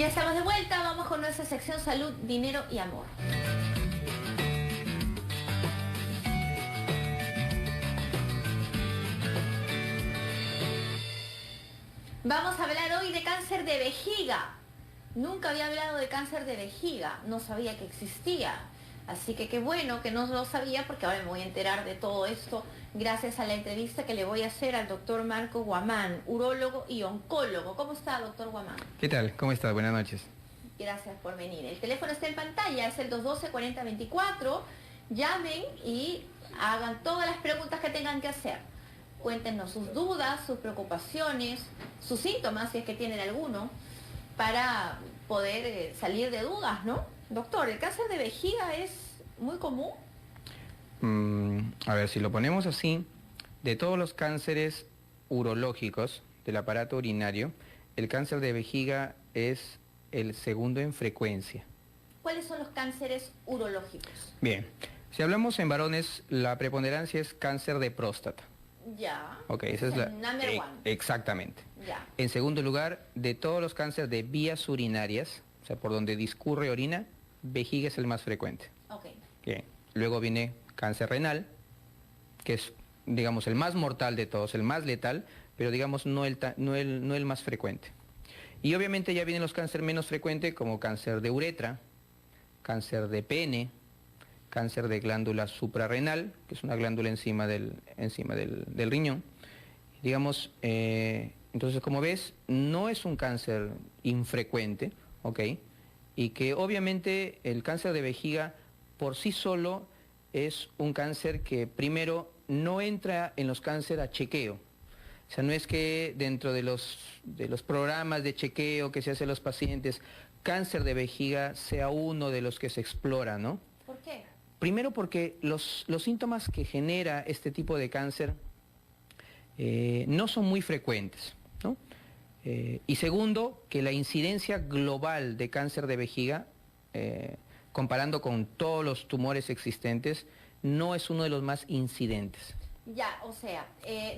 Ya estamos de vuelta, vamos con nuestra sección Salud, Dinero y Amor. Vamos a hablar hoy de cáncer de vejiga. Nunca había hablado de cáncer de vejiga, no sabía que existía. Así que qué bueno que no lo sabía, porque ahora me voy a enterar de todo esto gracias a la entrevista que le voy a hacer al doctor Marco Guamán, urólogo y oncólogo. ¿Cómo está, doctor Guamán? ¿Qué tal? ¿Cómo está? Buenas noches. Gracias por venir. El teléfono está en pantalla, es el 212-4024. Llamen y hagan todas las preguntas que tengan que hacer. Cuéntenos sus dudas, sus preocupaciones, sus síntomas, si es que tienen alguno, para poder salir de dudas, ¿no? Doctor, ¿el cáncer de vejiga es muy común? A ver, si lo ponemos así, de todos los cánceres urológicos del aparato urinario, el cáncer de vejiga es el segundo en frecuencia. ¿Cuáles son los cánceres urológicos? Bien, si hablamos en varones, la preponderancia es cáncer de próstata. Ya. Ok, esa es la... Number one. Exactamente. Ya. En segundo lugar, de todos los cánceres de vías urinarias, o sea, por donde discurre orina, vejiga es el más frecuente. Ok. Bien. Luego viene cáncer renal, que es, digamos, el más mortal de todos, el más letal, pero digamos no el más frecuente. Y obviamente ya vienen los cánceres menos frecuentes, como cáncer de uretra, cáncer de pene, cáncer de glándula suprarrenal, que es una glándula encima del riñón. Digamos, entonces como ves, no es un cáncer infrecuente, ¿ok? Y que obviamente el cáncer de vejiga por sí solo es un cáncer que primero no entra en los cánceres a chequeo. O sea, no es que dentro de los programas de chequeo que se hace a los pacientes, cáncer de vejiga sea uno de los que se explora, ¿no? ¿Por qué? Primero porque los síntomas que genera este tipo de cáncer no son muy frecuentes, ¿no? Y segundo, que la incidencia global de cáncer de vejiga, comparando con todos los tumores existentes, no es uno de los más incidentes. Ya, o sea,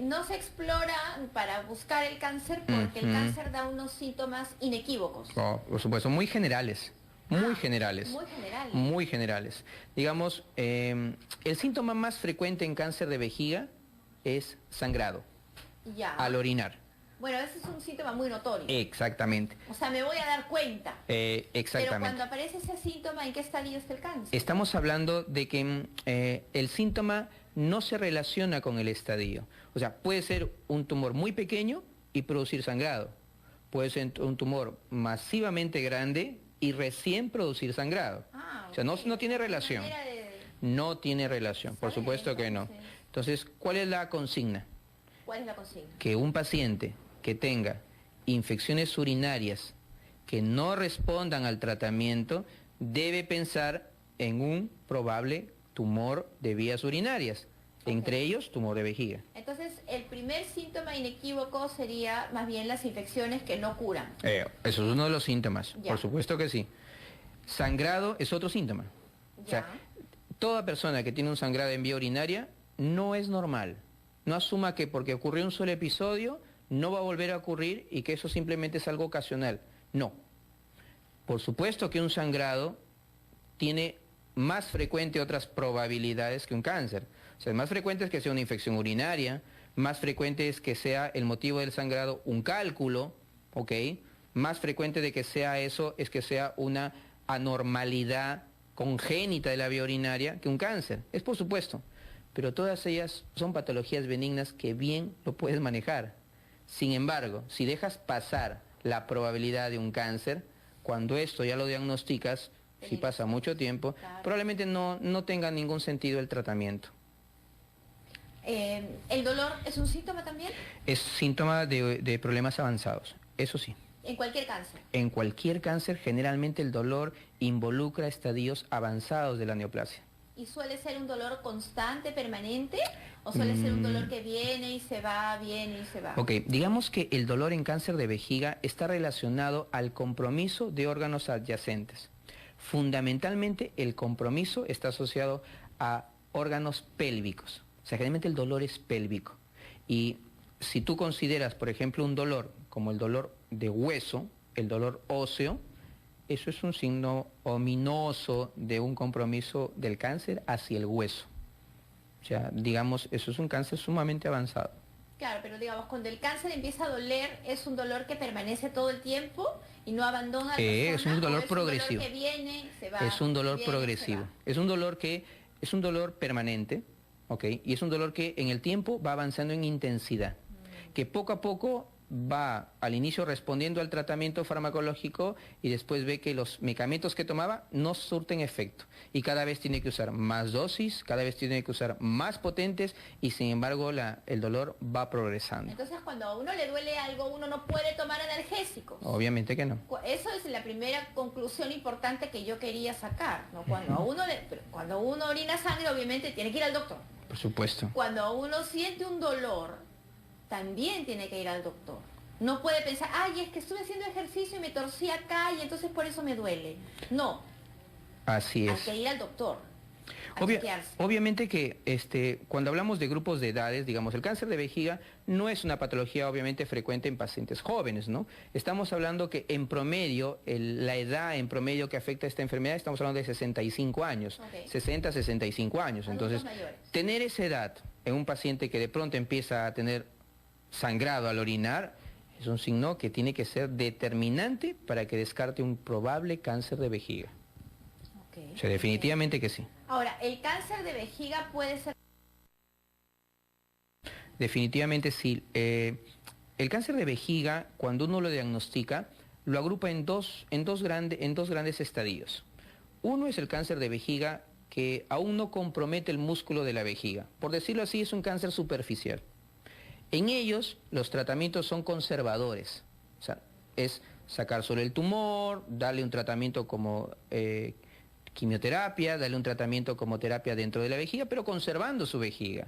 no se explora para buscar el cáncer porque el cáncer da unos síntomas inequívocos. Oh, por supuesto, muy generales. Muy generales. Muy generales. Muy generales. Digamos, el síntoma más frecuente en cáncer de vejiga es sangrado. Ya. Al orinar. Bueno, ese es un síntoma muy notorio. Exactamente. O sea, me voy a dar cuenta. Exactamente. Pero cuando aparece ese síntoma, ¿en qué estadio está el cáncer? Estamos hablando de que el síntoma no se relaciona con el estadio. O sea, puede ser un tumor muy pequeño y producir sangrado. Puede ser un tumor masivamente grande y recién producir sangrado. O sea, no tiene relación. No tiene relación, por supuesto que no. Entonces, ¿cuál es la consigna? ¿Cuál es la consigna? Que un paciente que tenga infecciones urinarias que no respondan al tratamiento debe pensar en un probable tumor de vías urinarias, entre ellos tumor de vejiga. Entonces, el primer síntoma inequívoco sería más bien las infecciones que no curan. Eso es uno de los síntomas, Ya. por supuesto que sí. Sangrado es otro síntoma. Ya. O sea, toda persona que tiene un sangrado en vía urinaria no es normal. No asuma que porque ocurrió un solo episodio no va a volver a ocurrir y que eso simplemente es algo ocasional. No. Por supuesto que un sangrado tiene más frecuente otras probabilidades que un cáncer. O sea, más frecuente es que sea una infección urinaria, más frecuente es que sea el motivo del sangrado un cálculo, ¿ok? Más frecuente de que sea eso es que sea una anormalidad congénita de la vía urinaria que un cáncer. Es por supuesto, pero todas ellas son patologías benignas que bien lo puedes manejar. Sin embargo, si dejas pasar la probabilidad de un cáncer, cuando esto ya lo diagnosticas, si pasa mucho tiempo, claro, probablemente no tenga ningún sentido el tratamiento. ¿El dolor es un síntoma también? Es síntoma de problemas avanzados, eso sí. ¿En cualquier cáncer? En cualquier cáncer, generalmente el dolor involucra estadios avanzados de la neoplasia. ¿Y suele ser un dolor constante, permanente? ¿O suele ser un dolor que viene y se va, viene y se va? Ok, digamos que el dolor en cáncer de vejiga está relacionado al compromiso de órganos adyacentes. Fundamentalmente el compromiso está asociado a órganos pélvicos. O sea, generalmente el dolor es pélvico. Y si tú consideras, por ejemplo, un dolor como el dolor de hueso, el dolor óseo, eso es un signo ominoso de un compromiso del cáncer hacia el hueso. O sea, digamos, eso es un cáncer sumamente avanzado. Claro, pero digamos, cuando el cáncer empieza a doler, ¿es un dolor que permanece todo el tiempo y no abandona a la persona? Es un dolor progresivo. Es un dolor que viene, se va. Es un dolor viene, progresivo. Es un dolor permanente, ¿ok? Y es un dolor que en el tiempo va avanzando en intensidad, que poco a poco va al inicio respondiendo al tratamiento farmacológico y después ve que los medicamentos que tomaba no surten efecto y cada vez tiene que usar más dosis, cada vez tiene que usar más potentes y sin embargo el dolor va progresando. Entonces cuando a uno le duele algo, uno no puede tomar analgésicos. Obviamente que no. Eso es la primera conclusión importante que yo quería sacar, ¿no? Cuando cuando uno orina sangre, obviamente tiene que ir al doctor. Por supuesto. Cuando uno siente un dolor, también tiene que ir al doctor. No puede pensar, ay, es que estuve haciendo ejercicio y me torcí acá y entonces por eso me duele. No. Así es. Hay que ir al doctor. Obviamente que cuando hablamos de grupos de edades, digamos, el cáncer de vejiga no es una patología obviamente frecuente en pacientes jóvenes, ¿no? Estamos hablando que en promedio, la edad en promedio que afecta a esta enfermedad, estamos hablando de 65 años, okay. 60, 65 años. Entonces, tener esa edad en un paciente que de pronto empieza a tener sangrado al orinar, es un signo que tiene que ser determinante para que descarte un probable cáncer de vejiga. Okay. O sea, definitivamente que sí. Ahora, ¿el cáncer de vejiga puede ser...? Definitivamente sí. El cáncer de vejiga, cuando uno lo diagnostica, lo agrupa en dos grandes estadios. Uno es el cáncer de vejiga que aún no compromete el músculo de la vejiga. Por decirlo así, es un cáncer superficial. En ellos, los tratamientos son conservadores. O sea, es sacar solo el tumor, darle un tratamiento como quimioterapia, darle un tratamiento como terapia dentro de la vejiga, pero conservando su vejiga.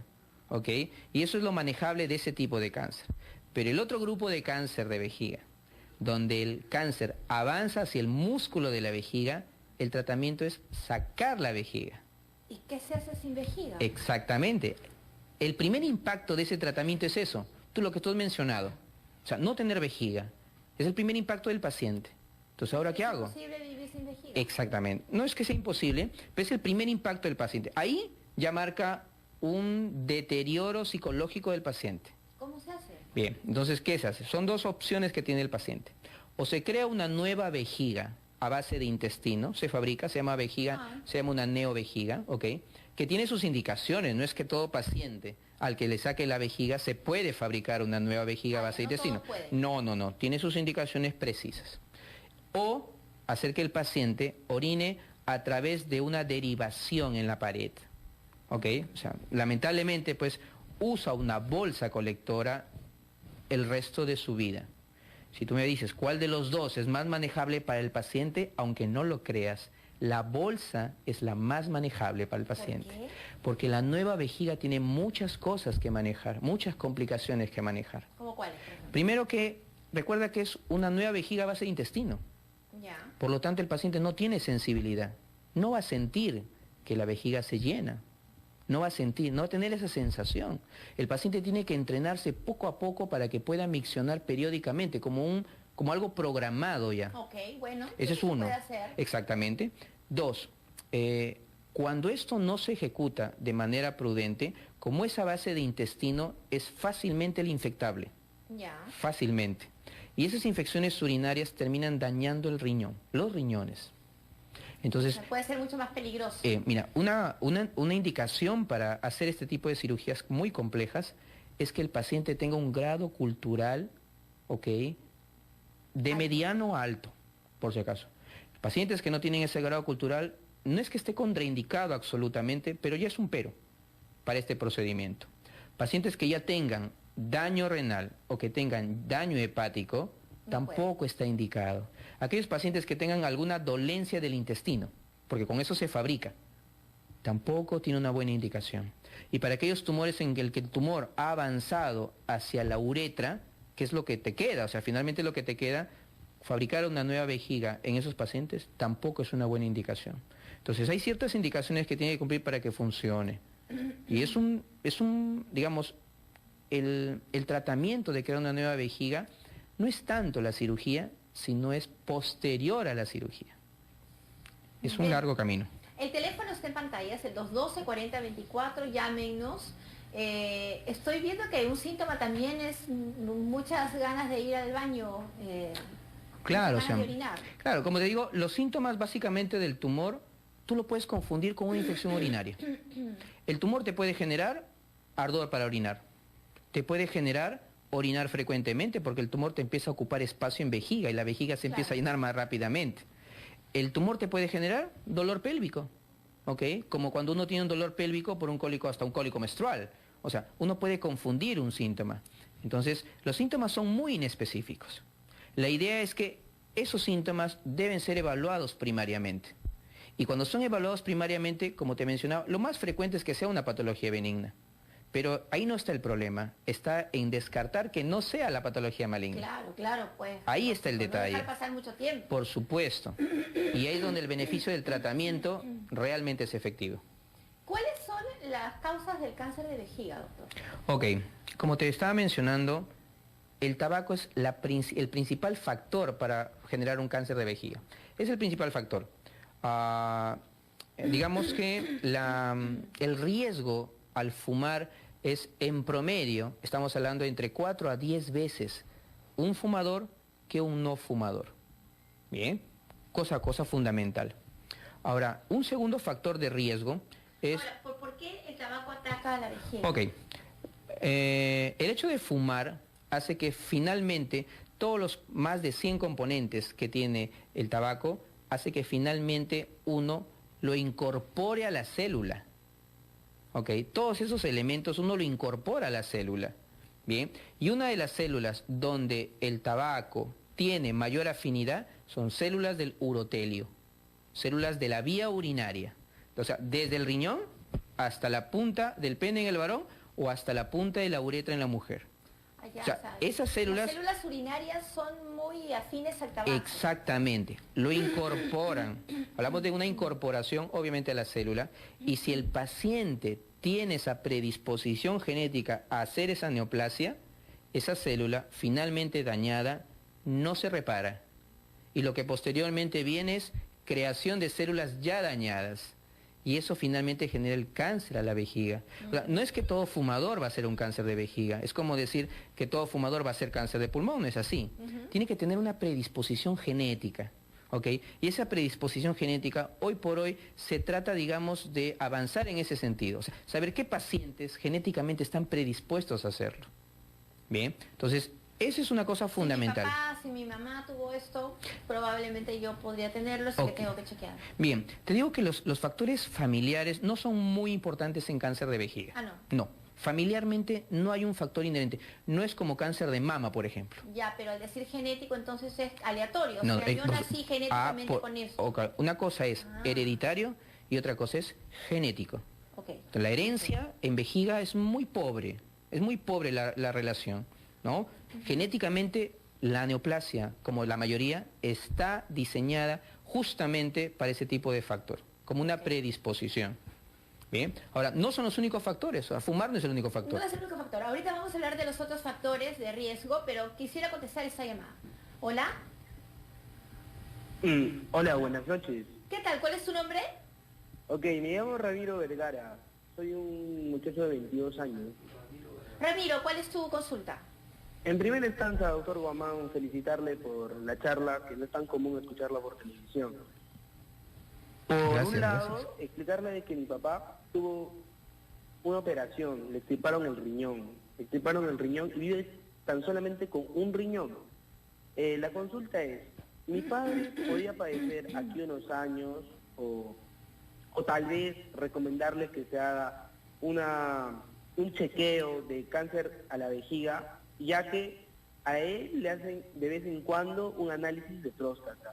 ¿Ok? Y eso es lo manejable de ese tipo de cáncer. Pero el otro grupo de cáncer de vejiga, donde el cáncer avanza hacia el músculo de la vejiga, el tratamiento es sacar la vejiga. ¿Y qué se hace sin vejiga? Exactamente. El primer impacto de ese tratamiento es eso, tú lo que tú has mencionado, o sea, no tener vejiga, es el primer impacto del paciente. Entonces, ¿ahora qué hago? ¿Es imposible vivir sin vejiga? Exactamente, no es que sea imposible, pero es el primer impacto del paciente. Ahí ya marca un deterioro psicológico del paciente. ¿Cómo se hace? Bien, entonces, ¿qué se hace? Son dos opciones que tiene el paciente. O se crea una nueva vejiga a base de intestino, se fabrica, se llama vejiga, se llama una neovejiga, ¿ok? Que tiene sus indicaciones, no es que todo paciente al que le saque la vejiga se puede fabricar una nueva vejiga a base de intestino. No, tiene sus indicaciones precisas. O hacer que el paciente orine a través de una derivación en la pared, ¿ok? O sea, lamentablemente, pues, usa una bolsa colectora el resto de su vida. Si tú me dices cuál de los dos es más manejable para el paciente, aunque no lo creas, la bolsa es la más manejable para el paciente. ¿Por qué? Porque la nueva vejiga tiene muchas cosas que manejar, muchas complicaciones que manejar. ¿Cómo cuáles, por ejemplo? Primero que, recuerda que es una nueva vejiga a base de intestino. Ya. Por lo tanto, el paciente no tiene sensibilidad. No va a sentir que la vejiga se llena. No va a sentir, no va a tener esa sensación. El paciente tiene que entrenarse poco a poco para que pueda miccionar periódicamente, como algo programado ya. Ok, bueno. Ese es uno. Exactamente. Dos, cuando esto no se ejecuta de manera prudente, como esa base de intestino es fácilmente infectable. Ya. Fácilmente. Y esas infecciones urinarias terminan dañando el riñón, los riñones. Entonces, puede ser mucho más peligroso. Mira, una indicación para hacer este tipo de cirugías muy complejas es que el paciente tenga un grado cultural, ¿ok?, de mediano a alto, por si acaso. Pacientes que no tienen ese grado cultural, no es que esté contraindicado absolutamente, pero ya es un pero para este procedimiento. Pacientes que ya tengan daño renal o que tengan daño hepático, tampoco está indicado. Aquellos pacientes que tengan alguna dolencia del intestino, porque con eso se fabrica, tampoco tiene una buena indicación. Y para aquellos tumores en el que el tumor ha avanzado hacia la uretra, ¿qué es lo que te queda? O sea, finalmente lo que te queda, fabricar una nueva vejiga en esos pacientes tampoco es una buena indicación. Entonces hay ciertas indicaciones que tiene que cumplir para que funcione. Y digamos, el tratamiento de crear una nueva vejiga no es tanto la cirugía, sino es posterior a la cirugía. Es un Bien. largo camino. El teléfono está en pantalla, es el 212-4024, llámenos. Estoy viendo que un síntoma también es muchas ganas de ir al baño, Claro, muchas ganas de orinar. claro, como te digo, los síntomas básicamente del tumor, tú lo puedes confundir con una infección urinaria. El tumor te puede generar ardor para orinar, te puede generar orinar frecuentemente porque el tumor te empieza a ocupar espacio en vejiga y la vejiga se empieza a llenar más rápidamente. El tumor te puede generar dolor pélvico, ¿ok? Como cuando uno tiene un dolor pélvico por un cólico, hasta un cólico menstrual. O sea, uno puede confundir un síntoma. Entonces, los síntomas son muy inespecíficos. La idea es que esos síntomas deben ser evaluados primariamente. Y cuando son evaluados primariamente, como te mencionaba, lo más frecuente es que sea una patología benigna. Pero ahí no está el problema, está en descartar que no sea la patología maligna. Claro, claro, pues. Ahí está el no detalle. dejar pasar mucho tiempo. Por supuesto. Y ahí es donde el beneficio del tratamiento realmente es efectivo. ¿Cuáles son las causas del cáncer de vejiga, doctor? Ok, como te estaba mencionando, el tabaco es el principal factor para generar un cáncer de vejiga. Es el principal factor. Digamos que el riesgo al fumar es en promedio, estamos hablando entre 4 a 10 veces un fumador que un no fumador. Bien, cosa fundamental. Ahora, un segundo factor de riesgo es... Ahora, ¿por qué el tabaco ataca a la vejiga? Ok, el hecho de fumar hace que finalmente todos los más de 100 componentes que tiene el tabaco, hace que finalmente uno lo incorpore a la célula. ¿Ok? Todos esos elementos uno lo incorpora a la célula. Bien, y una de las células donde el tabaco tiene mayor afinidad son células del urotelio, células de la vía urinaria. O sea, desde el riñón hasta la punta del pene en el varón o hasta la punta de la uretra en la mujer. Allá, O sea, esas células... Las células urinarias son muy afines al tabaco. Exactamente, lo incorporan. Hablamos de una incorporación obviamente a la célula y si el paciente tiene esa predisposición genética a hacer esa neoplasia, esa célula finalmente dañada no se repara. Y lo que posteriormente viene es creación de células ya dañadas. Y eso finalmente genera el cáncer a la vejiga. O sea, no es que todo fumador va a ser un cáncer de vejiga. Es como decir que todo fumador va a ser cáncer de pulmón. No es así. Tiene que tener una predisposición genética. ¿Ok? Y esa predisposición genética, hoy por hoy, se trata, digamos, de avanzar en ese sentido. O sea, saber qué pacientes genéticamente están predispuestos a hacerlo. Bien, entonces, esa es una cosa fundamental. Si mi papá, si mi mamá tuvo esto, probablemente yo podría tenerlo, así que tengo que chequear. Bien, te digo que los factores familiares no son muy importantes en cáncer de vejiga. Ah, no. No, familiarmente no hay un factor inherente. No es como cáncer de mama, por ejemplo. Ya, pero al decir genético, entonces es aleatorio. O No, sea, yo nací genéticamente con eso. Okay. Una cosa es hereditario y otra cosa es genético. Okay. La herencia en vejiga es muy pobre la relación, ¿no? Genéticamente la neoplasia, como la mayoría, está diseñada justamente para ese tipo de factor, como una predisposición. Bien, ahora, no son los únicos factores, o sea, fumar no es el único factor. No es el único factor. Ahorita vamos a hablar de los otros factores de riesgo, pero quisiera contestar esta llamada. ¿Hola? Hola, buenas noches. ¿Qué tal? ¿Cuál es tu nombre? Ok, me llamo Ramiro Vergara. Soy un muchacho de 22 años. Ramiro, ¿cuál es tu consulta? En primera instancia, doctor Guamán, felicitarle por la charla, que no es tan común escucharla por televisión. Por un lado, explicarle de que mi papá tuvo una operación, le extirparon el riñón. Y vive tan solamente con un riñón. La consulta es, ¿mi padre podía padecer aquí unos años o tal vez recomendarle que se haga un chequeo de cáncer a la vejiga, ya que a él le hacen de vez en cuando un análisis de próstata?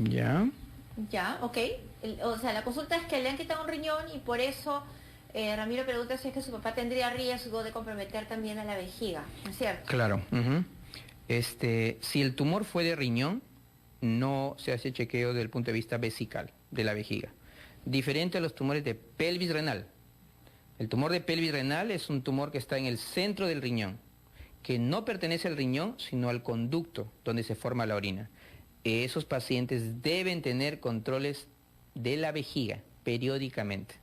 Ya. Ya, ok. O sea, la consulta es que le han quitado un riñón y por eso Ramiro pregunta si es que su papá tendría riesgo de comprometer también a la vejiga, ¿no es cierto? Claro. Si el tumor fue de riñón, no se hace chequeo desde el punto de vista vesical de la vejiga. Diferente a los tumores de pelvis renal. El tumor de pelvis renal es un tumor que está en el centro del riñón que no pertenece al riñón, sino al conducto donde se forma la orina. Esos pacientes deben tener controles de la vejiga periódicamente.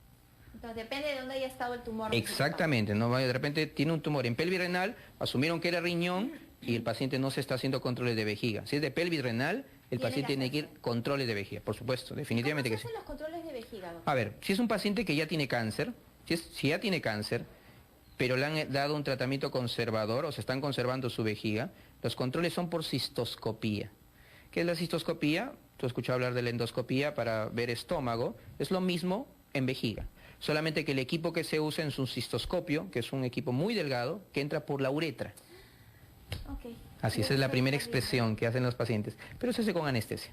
Entonces depende de dónde haya estado el tumor. Exactamente, no, de repente tiene un tumor en pelvis renal, asumieron que era riñón y el paciente no se está haciendo controles de vejiga. Si es de pelvis renal, el paciente tiene que ir controles de vejiga, por supuesto, definitivamente que sí. ¿Cómo se hacen los controles de vejiga, doctor? A ver, si es un paciente que ya tiene cáncer, si ya tiene cáncer, pero le han dado un tratamiento conservador o se están conservando su vejiga, los controles son por cistoscopía. ¿Qué es la cistoscopía? Tú has escuchado hablar de la endoscopía para ver estómago, es lo mismo en vejiga. Solamente que el equipo que se usa es un cistoscopio, que es un equipo muy delgado, que entra por la uretra. Okay. Así, esa es la primera expresión que hacen los pacientes, pero se hace con anestesia.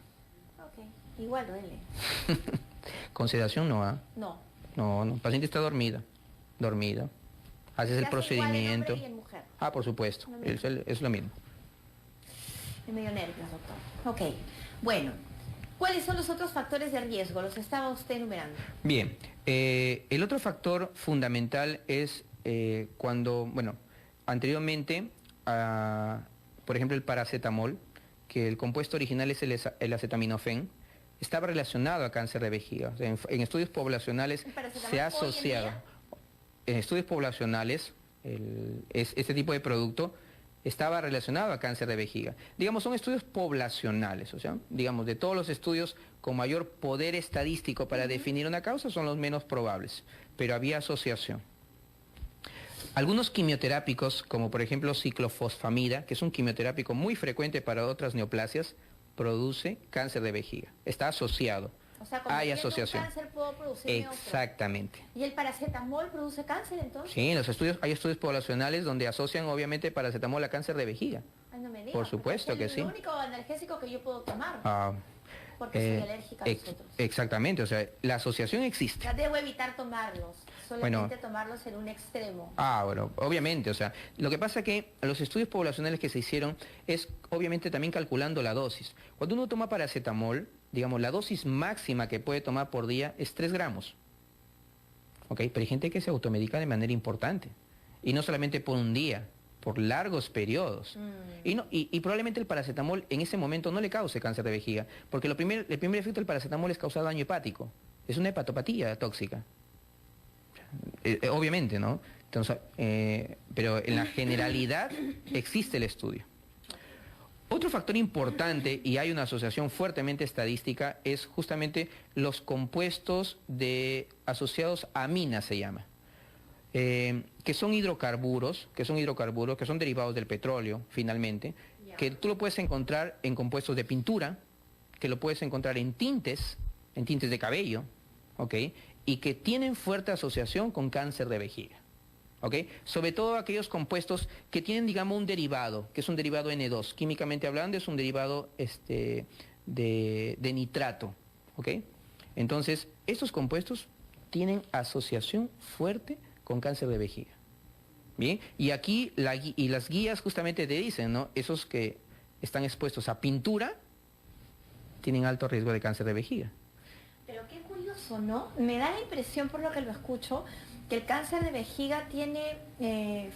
Ok, igual duele. Con sedación no, ¿ah? No. No, el paciente está dormido. Haces el procedimiento. ¿El hombre y en mujer? Ah, por supuesto, es lo mismo. Es medio nervios, doctor. Ok, bueno. ¿Cuáles son los otros factores de riesgo? Los estaba usted enumerando. Bien, el otro factor fundamental es cuando, bueno, anteriormente, por ejemplo, el paracetamol, que el compuesto original es el acetaminofén, estaba relacionado a cáncer de vejiga. O sea, en estudios poblacionales se ha asociado. En estudios poblacionales, este tipo de producto estaba relacionado a cáncer de vejiga. Digamos, son estudios poblacionales, o sea, digamos, de todos los estudios con mayor poder estadístico para definir una causa son los menos probables, pero había asociación. Algunos quimioterápicos, como por ejemplo ciclofosfamida, que es un quimioterápico muy frecuente para otras neoplasias, produce cáncer de vejiga. Está asociado. O sea, como hay un asociación. Cáncer puedo producir exactamente. ¿Y el paracetamol produce cáncer entonces? Sí, hay estudios poblacionales donde asocian obviamente paracetamol a cáncer de vejiga. Ay, no me digas, por supuesto que sí. Es el único analgésico que yo puedo tomar. Porque soy alérgica a los otros. Exactamente, o sea, la asociación existe. Ya debo evitar tomarlos, solamente tomarlos en un extremo. Bueno, obviamente, o sea, lo que pasa que los estudios poblacionales que se hicieron es obviamente también calculando la dosis. Cuando uno toma paracetamol, digamos, la dosis máxima que puede tomar por día es 3 gramos. ¿Ok? Pero hay gente que se automedica de manera importante. Y no solamente por un día, por largos periodos. Y probablemente el paracetamol en ese momento no le cause cáncer de vejiga, porque el primer efecto del paracetamol es causar daño hepático. Es una hepatopatía tóxica. Obviamente, ¿no? Entonces, pero en la generalidad existe el estudio. Otro factor importante, y hay una asociación fuertemente estadística, es justamente los compuestos asociados a amina, se llama. Que son hidrocarburos, que son derivados del petróleo, finalmente, que tú lo puedes encontrar en compuestos de pintura, que lo puedes encontrar en tintes de cabello, ¿ok? Y que tienen fuerte asociación con cáncer de vejiga, ¿ok? Sobre todo aquellos compuestos que tienen, digamos, un derivado, que es un derivado N2, químicamente hablando es un derivado de nitrato, ¿ok? Entonces, estos compuestos tienen asociación fuerte con cáncer de vejiga. Bien, y aquí las guías justamente te dicen, ¿no? Esos que están expuestos a pintura tienen alto riesgo de cáncer de vejiga. Pero qué curioso, ¿no? Me da la impresión, por lo que lo escucho, que el cáncer de vejiga tiene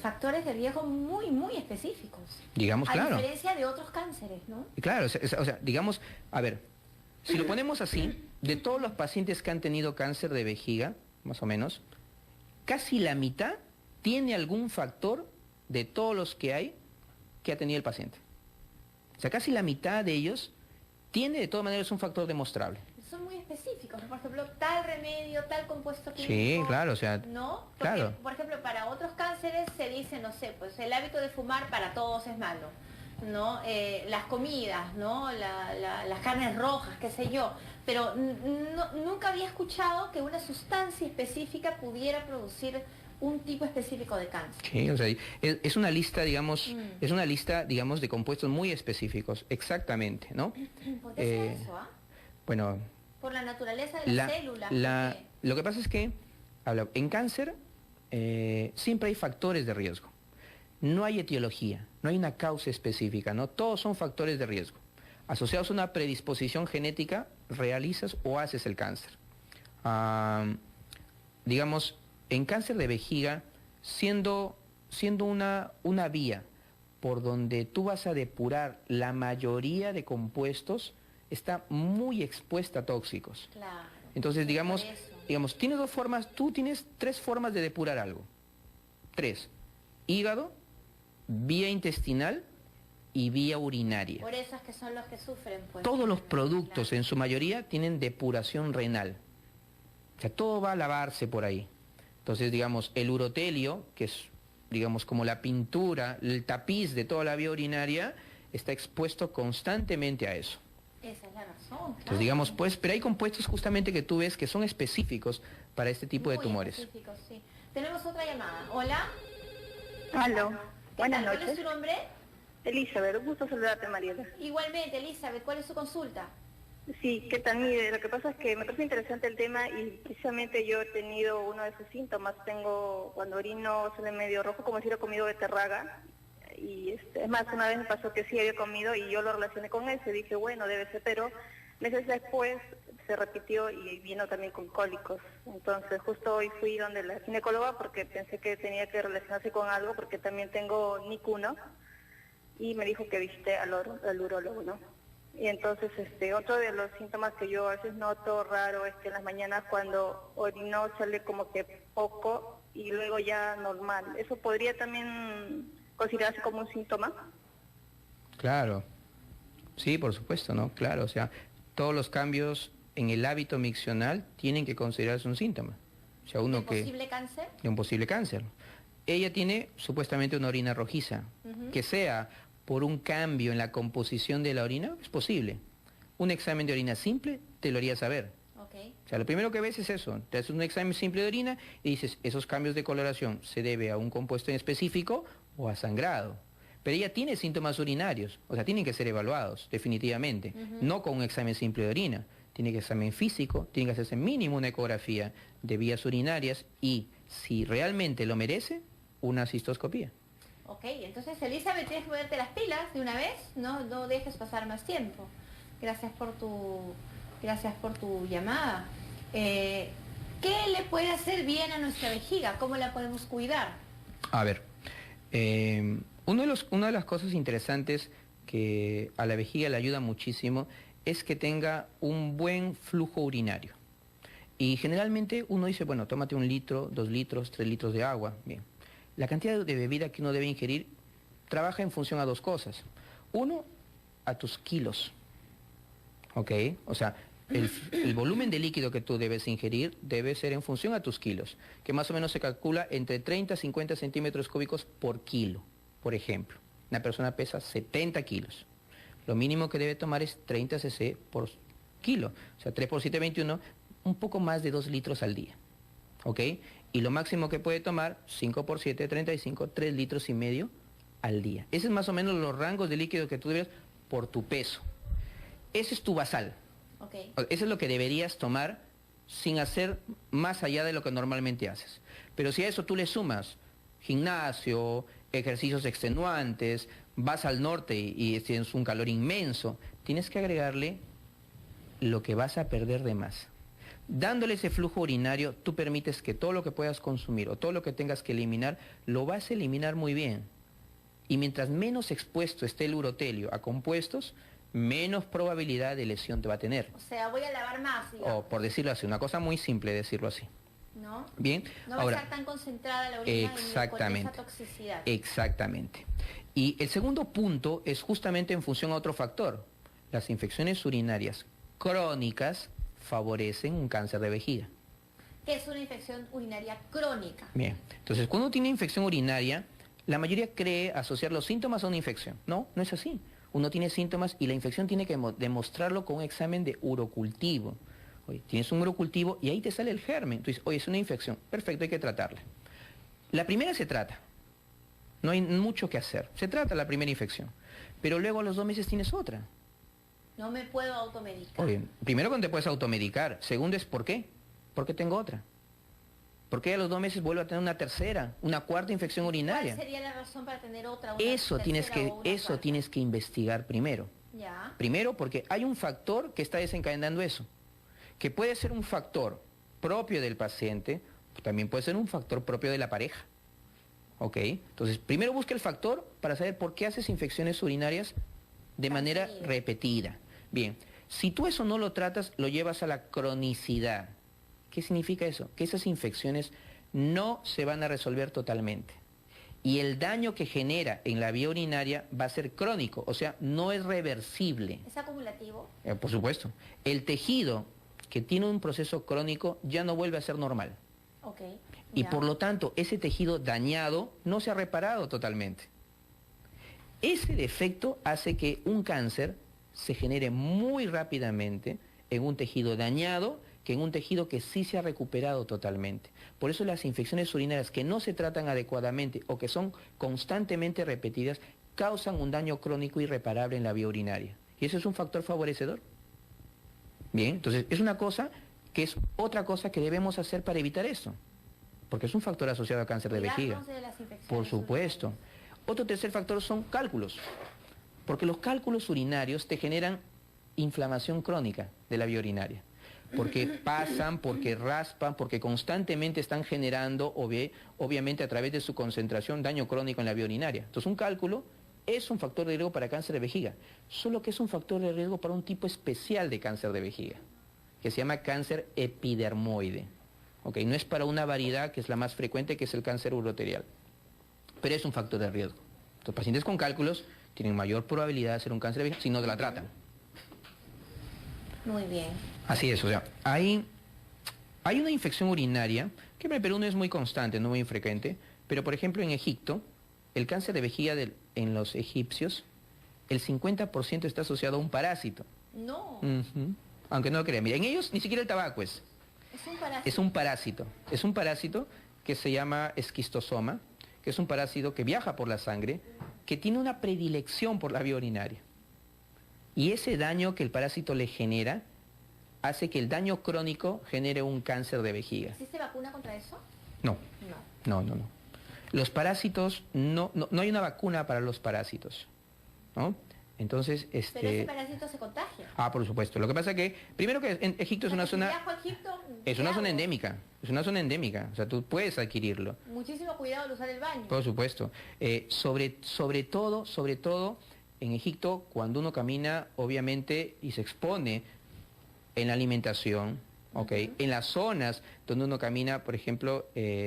factores de riesgo muy, muy específicos. Digamos, claro. A diferencia de otros cánceres, ¿no? Claro, o sea, digamos, a ver, si lo ponemos así, de todos los pacientes que han tenido cáncer de vejiga, más o menos, casi la mitad tiene algún factor de todos los que hay que ha tenido el paciente. O sea, casi la mitad de ellos tiene de todas maneras un factor demostrable. Son muy específicos, por ejemplo, tal remedio, tal compuesto químico. Sí, claro, o sea, ¿no? Porque, claro. Por ejemplo, para otros cánceres se dice, no sé, pues el hábito de fumar para todos es malo, ¿no? Las comidas, ¿no? Las carnes rojas, qué sé yo. Pero nunca había escuchado que una sustancia específica pudiera producir un tipo específico de cáncer. Sí, o sea, es una lista, digamos, de compuestos muy específicos, exactamente, ¿no? ¿Por qué es eso, Bueno, por la naturaleza de las células. Lo que pasa es que en cáncer siempre hay factores de riesgo. No hay etiología, no hay una causa específica, ¿no? Todos son factores de riesgo. Asociados a una predisposición genética, realizas o haces el cáncer. Digamos, en cáncer de vejiga, siendo una vía por donde tú vas a depurar la mayoría de compuestos está muy expuesta a tóxicos. Claro. Entonces, digamos, tienes dos formas, tú tienes tres formas de depurar algo. Tres: hígado, vía intestinal y vía urinaria. Por eso es que son los que sufren, pues. Todos los productos, en su mayoría, tienen depuración renal. O sea, todo va a lavarse por ahí. Entonces, digamos, el urotelio, que es, digamos, como la pintura, el tapiz de toda la vía urinaria, está expuesto constantemente a eso. Esa es la razón. Claro. Entonces, digamos, pues, pero hay compuestos justamente que tú ves que son específicos para este tipo de tumores. Específicos, sí. Tenemos otra llamada. Hola. Aló, buenas noches. ¿Cuál es su nombre? Elizabeth, un gusto saludarte, Mariela. Igualmente, Elizabeth, ¿cuál es su consulta? Sí, ¿qué tal? Mire, lo que pasa es que me parece interesante el tema y precisamente yo he tenido uno de esos síntomas. Cuando orino sale medio rojo, como si hubiera comido beterraga. Y es más, una vez me pasó que sí había comido y yo lo relacioné con eso y dije, bueno, debe ser, pero meses después se repitió y vino también con cólicos. Entonces justo hoy fui donde la ginecóloga porque pensé que tenía que relacionarse con algo porque también tengo NIC1 y me dijo que visité al urólogo, ¿no? Y entonces otro de los síntomas que yo a veces noto raro es que en las mañanas cuando orino sale como que poco y luego ya normal. ¿Eso podría también considerarse como un síntoma? Claro, sí, por supuesto, ¿no? Claro, o sea, todos los cambios en el hábito miccional tienen que considerarse un síntoma. O sea, uno ¿De posible cáncer? De un posible cáncer. Ella tiene supuestamente una orina rojiza. Que sea por un cambio en la composición de la orina, es posible. Un examen de orina simple te lo haría saber. Okay. O sea, lo primero que ves es eso. Te haces un examen simple de orina y dices, esos cambios de coloración se debe a un compuesto en específico o a sangrado. Pero ella tiene síntomas urinarios, o sea, tienen que ser evaluados, definitivamente. No con un examen simple de orina. Tiene que examen físico, tiene que hacerse mínimo una ecografía de vías urinarias y, si realmente lo merece, una cistoscopía. Ok, entonces Elizabeth, tienes que ponerte las pilas de una vez, no dejes pasar más tiempo. Gracias por tu llamada. ¿Qué le puede hacer bien a nuestra vejiga? ¿Cómo la podemos cuidar? A ver, una de las cosas interesantes que a la vejiga le ayuda muchísimo es que tenga un buen flujo urinario. Y generalmente uno dice, bueno, tómate 1 litro, 2 litros, 3 litros de agua. Bien. La cantidad de bebida que uno debe ingerir trabaja en función a dos cosas. Uno, a tus kilos. ¿Ok? O sea, el volumen de líquido que tú debes ingerir debe ser en función a tus kilos, que más o menos se calcula entre 30 a 50 centímetros cúbicos por kilo. Por ejemplo, una persona pesa 70 kilos. Lo mínimo que debe tomar es 30 cc por kilo. O sea, 3 por 7, 21, un poco más de 2 litros al día. ¿Ok? Y lo máximo que puede tomar, 5 por 7, 35, 3 litros y medio al día. Ese es más o menos los rangos de líquido que tú debes por tu peso. Ese es tu basal. Okay. Eso es lo que deberías tomar sin hacer más allá de lo que normalmente haces. Pero si a eso tú le sumas gimnasio, ejercicios extenuantes, vas al norte y tienes un calor inmenso, tienes que agregarle lo que vas a perder de más. Dándole ese flujo urinario, tú permites que todo lo que puedas consumir o todo lo que tengas que eliminar, lo vas a eliminar muy bien. Y mientras menos expuesto esté el urotelio a compuestos, menos probabilidad de lesión te va a tener. O sea, voy a lavar más, digamos. O por decirlo así, una cosa muy simple decirlo así. ¿No? Bien. No va a estar tan concentrada la orina con esa toxicidad. Exactamente. Y el segundo punto es justamente en función a otro factor. Las infecciones urinarias crónicas favorecen un cáncer de vejiga. ¿Qué es una infección urinaria crónica? Bien. Entonces, cuando uno tiene infección urinaria, la mayoría cree asociar los síntomas a una infección. No, no es así. Uno tiene síntomas y la infección tiene que demostrarlo con un examen de urocultivo. Oye, tienes un urocultivo y ahí te sale el germen. Entonces, oye, es una infección. Perfecto, hay que tratarla. La primera se trata. No hay mucho que hacer. Se trata la primera infección. Pero luego a los 2 meses tienes otra. No me puedo automedicar. Oye, primero que no te puedes automedicar. Segundo es ¿por qué? Porque tengo otra. ¿Por qué a los 2 meses vuelvo a tener una tercera, una cuarta infección urinaria? ¿Cuál sería la razón para tener otra? Eso tienes que investigar primero. Ya. Primero porque hay un factor que está desencadenando eso. Que puede ser un factor propio del paciente, también puede ser un factor propio de la pareja. ¿ok? Entonces, primero busca el factor para saber por qué haces infecciones urinarias de manera repetida. Bien, si tú eso no lo tratas, lo llevas a la cronicidad. ¿Qué significa eso? Que esas infecciones no se van a resolver totalmente. Y el daño que genera en la vía urinaria va a ser crónico, o sea, no es reversible. ¿Es acumulativo? Por supuesto. El tejido que tiene un proceso crónico ya no vuelve a ser normal. Ok. Y por lo tanto, ese tejido dañado no se ha reparado totalmente. Ese defecto hace que un cáncer se genere muy rápidamente en un tejido dañado que en un tejido que sí se ha recuperado totalmente. Por eso las infecciones urinarias que no se tratan adecuadamente o que son constantemente repetidas causan un daño crónico irreparable en la vía urinaria. Y eso es un factor favorecedor. Bien, entonces es una cosa que es otra cosa que debemos hacer para evitar eso. Porque es un factor asociado a cáncer de vejiga. De las infecciones por supuesto. urinarias. Otro tercer factor son cálculos. Porque los cálculos urinarios te generan inflamación crónica de la vía urinaria. Porque pasan, porque raspan, porque constantemente están generando, obviamente a través de su concentración, daño crónico en la vía urinaria. Entonces un cálculo es un factor de riesgo para cáncer de vejiga, solo que es un factor de riesgo para un tipo especial de cáncer de vejiga, que se llama cáncer epidermoide. ¿Okay? No es para una variedad que es la más frecuente, que es el cáncer uroterial, pero es un factor de riesgo. Los pacientes con cálculos tienen mayor probabilidad de hacer un cáncer de vejiga si no la tratan. Muy bien. Así es, o sea, hay una infección urinaria que en el Perú no es muy constante, no muy infrecuente, pero por ejemplo en Egipto, el cáncer de vejiga en los egipcios, el 50% está asociado a un parásito. No. Aunque no lo crean. Mira, en ellos ni siquiera el tabaco es. Es un parásito. Es un parásito. Es un parásito que se llama esquistosoma, que es un parásito que viaja por la sangre, que tiene una predilección por la vía urinaria. Y ese daño que el parásito le genera hace que el daño crónico genere un cáncer de vejiga. ¿Existe vacuna contra eso? No. No. No. Los parásitos, no hay una vacuna para los parásitos, ¿no? Entonces, Pero ese parásito se contagia. por supuesto. Lo que pasa que, primero que en Egipto es una zona... Si viajo a Egipto, es una zona endémica. Es una zona endémica. O sea, tú puedes adquirirlo. Muchísimo cuidado al usar el baño. Por supuesto. Sobre todo, en Egipto, cuando uno camina, obviamente, y se expone en la alimentación, ¿ok? En las zonas donde uno camina, por ejemplo,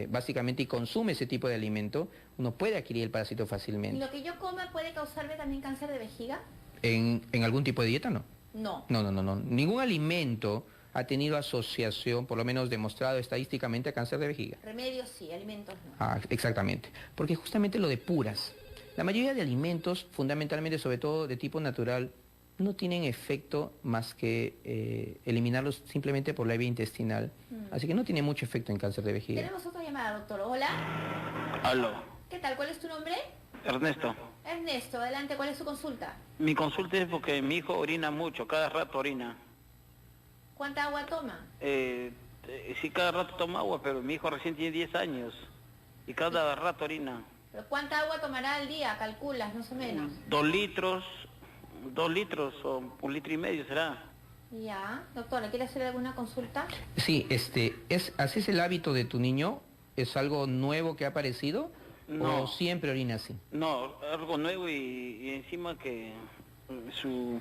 básicamente y consume ese tipo de alimento, uno puede adquirir el parásito ¿Y fácilmente. lo que yo coma puede causarme también cáncer de vejiga? ¿En algún tipo de dieta? No. No. No. Ningún alimento ha tenido asociación, por lo menos demostrado estadísticamente, a cáncer de vejiga. Remedios sí, alimentos no. Exactamente. Porque justamente lo depuras. La mayoría de alimentos, fundamentalmente, sobre todo de tipo natural, no tienen efecto más que eliminarlos simplemente por la vía intestinal. Así que no tiene mucho efecto en cáncer de vejiga. Tenemos otra llamada, doctor. Hola. Aló, ¿Qué tal? ¿Cuál es tu nombre? Ernesto. Ernesto, adelante. ¿Cuál es su consulta? Mi consulta es porque mi hijo orina mucho, cada rato orina. ¿Cuánta agua toma? Sí, cada rato toma agua, pero mi hijo recién tiene 10 años y cada rato orina. ¿Pero cuánta agua tomará al día? Calculas, más o menos. 2 litros o 1,5 litros será. Ya. Doctora, ¿quiere hacer alguna consulta? Sí, ¿así es el hábito de tu niño? ¿Es algo nuevo que ha aparecido? No. ¿O siempre orina así? No, algo nuevo y encima que su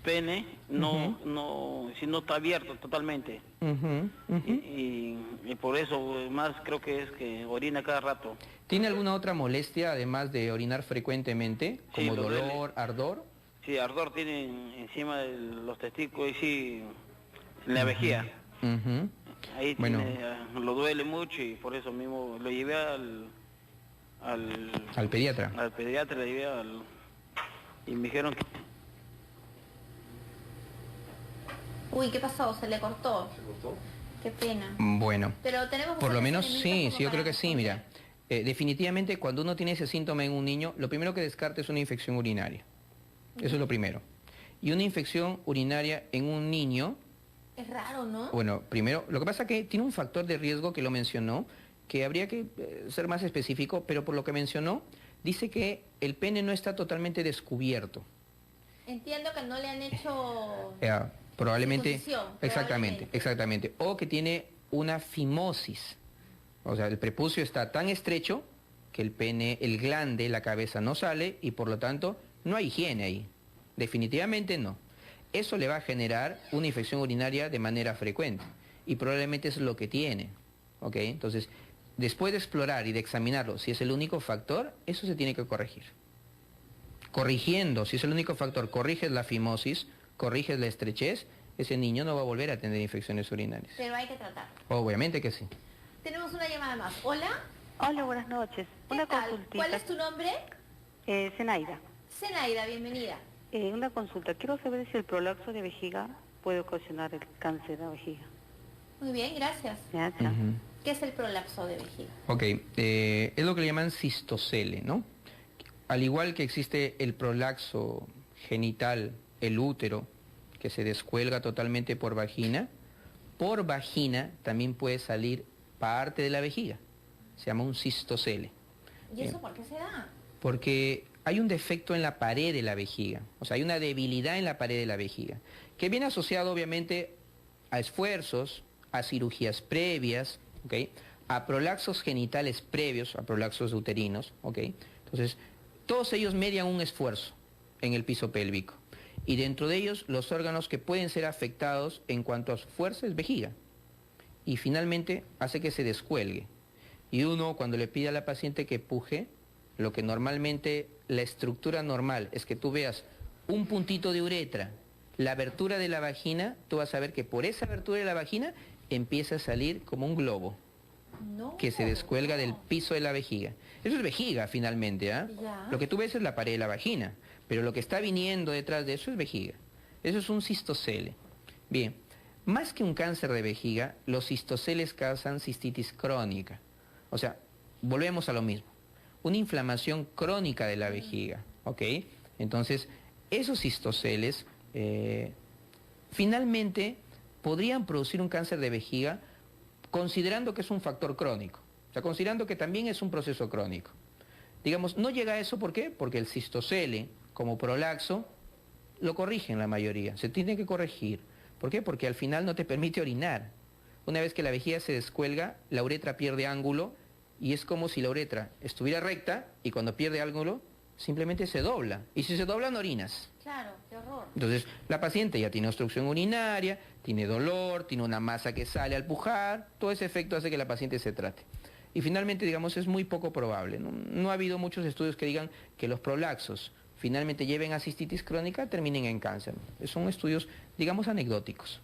pene no está abierto totalmente. Y por eso más creo que es que orina cada rato. ¿Tiene alguna otra molestia además de orinar frecuentemente? Como Sí, lo dolor, duele. ardor. Sí, ardor tiene encima de los testículos y sí, en la vejiga. Ahí Bueno. lo duele mucho y por eso mismo lo llevé Al pediatra. al pediatra, lo llevé y me dijeron que... Uy, ¿qué pasó? ¿Se le cortó? ¿Se cortó? Qué pena. Bueno, Pero tenemos... por lo otros menos elementos sí, como yo creo para que sí, mira. Definitivamente cuando uno tiene ese síntoma en un niño, lo primero que descarta es una infección urinaria. Eso es lo primero. Y una infección urinaria en un niño, Es raro, ¿no? bueno, primero, lo que pasa es que tiene un factor de riesgo que lo mencionó, que habría que ser más específico, pero por lo que mencionó, dice que el pene no está totalmente descubierto. Entiendo que no le han hecho... Probablemente, circuncisión, exactamente. O que tiene una fimosis. O sea, el prepucio está tan estrecho que el pene, el glande, la cabeza no sale y por lo tanto no hay higiene ahí. Definitivamente no. Eso le va a generar una infección urinaria de manera frecuente y probablemente eso es lo que tiene. ¿Ok? Entonces, después de explorar y de examinarlo, si es el único factor, eso se tiene que corregir. Corrigiendo, si es el único factor, corriges la fimosis, corriges la estrechez, ese niño no va a volver a tener infecciones urinarias. Pero hay que tratar. Obviamente que sí. Tenemos una llamada más. Hola. Hola, buenas noches. ¿Qué tal? ¿Cuál es tu nombre? Zenaida. Zenaida, bienvenida. Una consulta. Quiero saber si el prolapso de vejiga puede ocasionar el cáncer de la vejiga. Muy bien, gracias. Gracias. ¿Qué es el prolapso de vejiga? Ok, es lo que le llaman cistocele, ¿no? Al igual que existe el prolapso genital, el útero, que se descuelga totalmente por vagina también puede salir parte de la vejiga. Se llama un cistocele. ¿Y eso por qué se da? Porque hay un defecto en la pared de la vejiga, o sea, hay una debilidad en la pared de la vejiga, que viene asociado obviamente a esfuerzos, a cirugías previas, ¿ok? A prolapsos genitales previos, a prolapsos uterinos, ¿ok? Entonces, todos ellos median un esfuerzo en el piso pélvico. Y dentro de ellos, los órganos que pueden ser afectados en cuanto a su fuerza es vejiga. Y finalmente hace que se descuelgue. Y uno, cuando le pide a la paciente que puje, lo que normalmente, la estructura normal es que tú veas un puntito de uretra, la abertura de la vagina, tú vas a ver que por esa abertura de la vagina empieza a salir como un globo. Que se descuelga del piso de la vejiga. Eso es vejiga finalmente, ¿ah? Lo que tú ves es la pared de la vagina, pero lo que está viniendo detrás de eso es vejiga. Eso es un cistocele. Bien, más que un cáncer de vejiga, los cistoceles causan cistitis crónica. O sea, volvemos a lo mismo. Una inflamación crónica de la vejiga, ¿ok? Entonces, esos cistoceles finalmente podrían producir un cáncer de vejiga considerando que es un factor crónico, o sea, considerando que también es un proceso crónico. Digamos, no llega a eso, ¿por qué? Porque el cistocele, como prolapso, lo corrigen la mayoría, se tiene que corregir. ¿Por qué? Porque al final no te permite orinar. Una vez que la vejiga se descuelga, la uretra pierde ángulo y es como si la uretra estuviera recta y cuando pierde ángulo, simplemente se dobla. Y si se dobla, no orinas. Claro, qué horror. Entonces, la paciente ya tiene obstrucción urinaria, tiene dolor, tiene una masa que sale al pujar, todo ese efecto hace que la paciente se trate. Y finalmente, digamos, es muy poco probable. No ha habido muchos estudios que digan que los prolapsos finalmente lleven a cistitis crónica, terminen en cáncer. Son estudios, digamos, anecdóticos.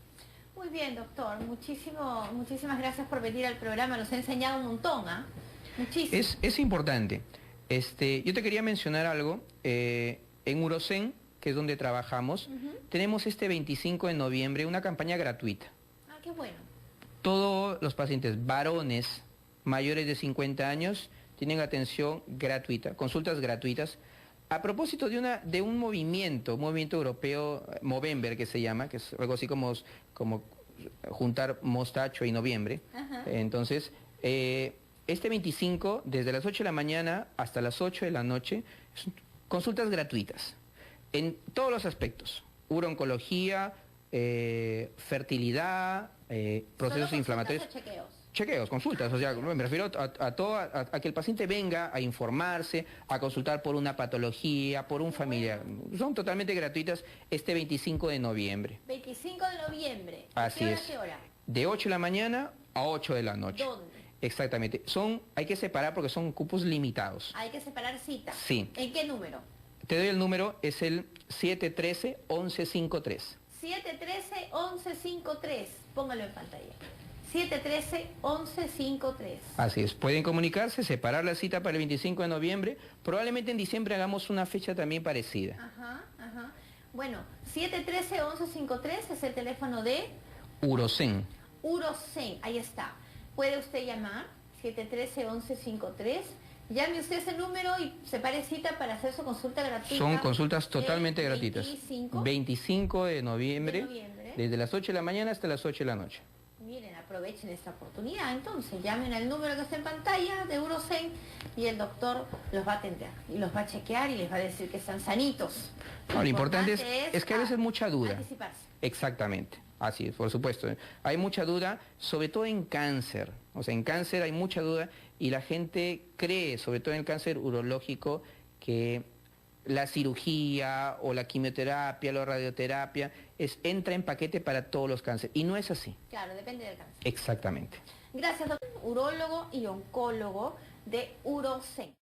Muy bien, doctor. Muchísimas gracias por venir al programa. Nos ha enseñado un montón, ¿ah? Muchísimo. Es importante. Yo te quería mencionar algo. En Urocen, que es donde trabajamos, tenemos este 25 de noviembre una campaña gratuita. Ah, qué bueno. Todos los pacientes varones mayores de 50 años tienen atención gratuita, consultas gratuitas. A propósito de un movimiento europeo, Movember, que se llama, que es algo así como juntar mostacho y noviembre. Entonces, este 25, desde las 8 de la mañana hasta las 8 de la noche, son consultas gratuitas, en todos los aspectos, urooncología, fertilidad, procesos inflamatorios. Chequeos, consultas, o sea, me refiero a que el paciente venga a informarse, a consultar por una patología, por un familiar. Son totalmente gratuitas este 25 de noviembre. 25 de noviembre. Así es. ¿Qué hora? De 8 de la mañana a 8 de la noche. ¿Dónde? Exactamente. Hay que separar porque son cupos limitados. Hay que separar citas. Sí. ¿En qué número? Te doy el número, es el 713-1153. 713-1153. Póngalo en pantalla. 713-1153. Así es, pueden comunicarse, separar la cita para el 25 de noviembre. Probablemente en diciembre hagamos una fecha también parecida. Bueno, 713-1153 es el teléfono de Urocen. Urocen, ahí está. Puede usted llamar, 713-1153. Llame usted ese número y separe cita para hacer su consulta gratuita. Son consultas totalmente gratuitas. 25 de noviembre, desde las 8 de la mañana hasta las 8 de la noche. Miren, aprovechen esta oportunidad, entonces llamen al número que está en pantalla de Urocen y el doctor los va a atender y los va a chequear y les va a decir que están sanitos. No, lo importante es que a veces mucha duda. Anticiparse. Exactamente. Así es, por supuesto. Hay mucha duda, sobre todo en cáncer. O sea, en cáncer hay mucha duda y la gente cree, sobre todo en el cáncer urológico, que la cirugía o la quimioterapia, la radioterapia, entra en paquete para todos los cánceres. Y no es así. Claro, depende del cáncer. Exactamente. Gracias, doctor. Urólogo y oncólogo de Urocen.